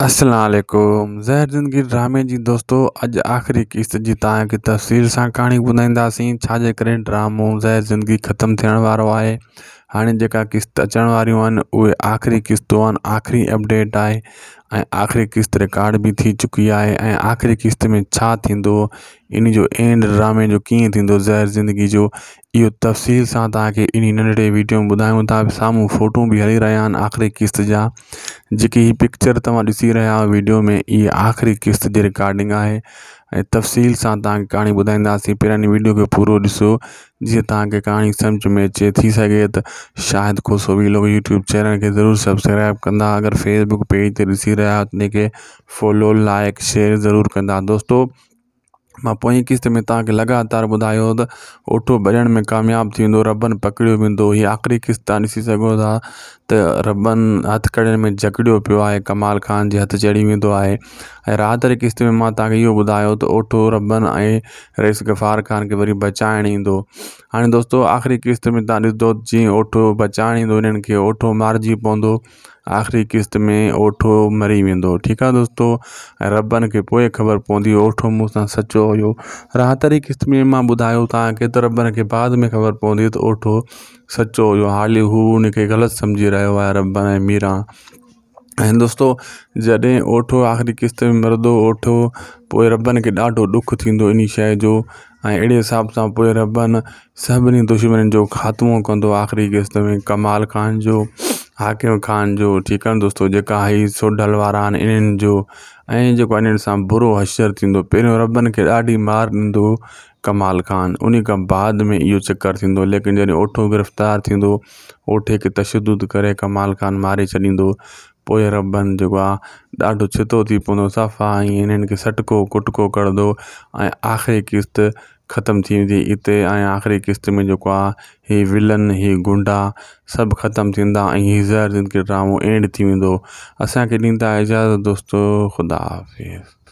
अस्सलाम वालेकुम। ज़हर ज़िंदगी ड्रामे जी दोस्तों अॼु आख़िरी क़िस्त जी तव्हांखे तफ़सील सां कहाणी ॿुधाईंदासीं। छाजे करे ड्रामो ज़हर ज़िंदगी ख़तमु थियण वारो आहे। हाणे जेका क़िस्त अचण वारियूं आहिनि उहे आख़िरी क़िस्तूं आहिनि, आख़िरी अपडेट आहे ऐं आख़िरी क़िस्त रिकॉर्ड भी थी चुकी आहे ऐं आख़िरी क़िस्त में छा थींदो, इन जो एंड ड्रामे जो कीअं थींदो ज़हर ज़िंदगी जो, इहो तफ़सील सां तव्हांखे इन नंढड़े वीडियो में ॿुधायूं था। साम्हूं फ़ोटू भी हली रहिया आहिनि आख़िरी क़िस्त जा। जेकी ही पिक्चर तव्हां ॾिसी रहिया आहियो वीडियो में, इहा आख़िरी क़िस्त जी रिकॉर्डिंग आहे ऐं तफ़सील सां तव्हांखे कहाणी ॿुधाईंदासीं। पहिरियों इन वीडियो खे पूरो ॾिसो जीअं तव्हांखे कहाणी सम्झ में अचे। थी सघे त शायदि को सो भी लोग यूट्यूब चैनल के ज़रूर सब्सक्राइब कंदा। अगर फेसबुक पेज ते ॾिसी रहिया आहियो त इनखे फॉलो, लाइक, शेयर ज़रूर कंदा। दोस्तों मां पोइ क़िस्त में तव्हांखे लगातार ॿुधायो त ओठो भॼण में कामयाबु थींदो, रॿनि पकड़ियो वेंदो। हीअ आख़िरी क़िस्त तव्हां ॾिसी सघो था त रॿनि हथकड़ियुनि में जकड़ियो पियो आहे, कमाल खान जे हथु चढ़ी वेंदो आहे। ऐं राहत वारी क़िस्त में मां तव्हांखे इहो ॿुधायो त ओठो रॿनि ऐं रईस गफ़ार खान खे वरी बचाइण ईंदो। हाणे दोस्तों आख़िरी क़िस्त में तव्हां ॾिसंदो जीअं ओठो बचाइण ईंदो, इन्हनि खे ओठो मारिजी पवंदो। आख़िरी क़िस्त में ओठो मरी वेंदो। ठीकु आहे दोस्तों, ऐं रॿनि खे पोइ ख़बर पवंदी ओठो मूं सां सचो हुयो। राहत वारी क़िस्त में मां ॿुधायो तव्हांखे त रॿनि खे बाद में ख़बर पवंदी त ओठो सचो हुयो। हाली हू उनखे ग़लति सम्झी रहियो आहे रॿनि ऐं मीरा। ऐं दोस्तों जॾहिं ओठो आख़िरी क़िस्त में मरंदो ओठो, पोइ रॿनि खे ॾाढो ॾुखु थींदो इन शइ जो। ऐं अहिड़े हिसाब सां पोइ रॿनि सभिनी दुश्मन जो ख़ात्मो कंदो आख़िरी क़िस्त में, कमाल खान जो, हाकिम खान जो। ठीकु आहे दोस्तों, जेका ही सोढल वारा आहिनि इन्हनि जो, ऐं जेको इन्हनि सां बुरो हशर थींदो। पहिरियों रॿनि खे ॾाढी मार ॾींदो कमाल खान, उन खां बाद में इहो चकर थींदो। लेकिन जॾहिं ओठो गिरफ़्तार थींदो, ओठे खे तशद्दुद करे कमाल खान मारे छॾींदो। पोइ रॿनि जेको आहे ॾाढो छितो थी पवंदो सफ़ा, ऐं इन्हनि खे सटको कुटको कंदो ऐं आख़िरी क़िस्त ख़तमु थी वेंदी हिते। ऐं आख़िरी क़िस्त में जेको आहे ही विलन, ही गुंडा सभु ख़तमु थींदा ऐं ही ज़हर ज़िंदगी ड्रामो एंड थी वेंदो। असांखे ॾींदा इजाज़त दोस्तों, ख़ुदा हाफ़िज़।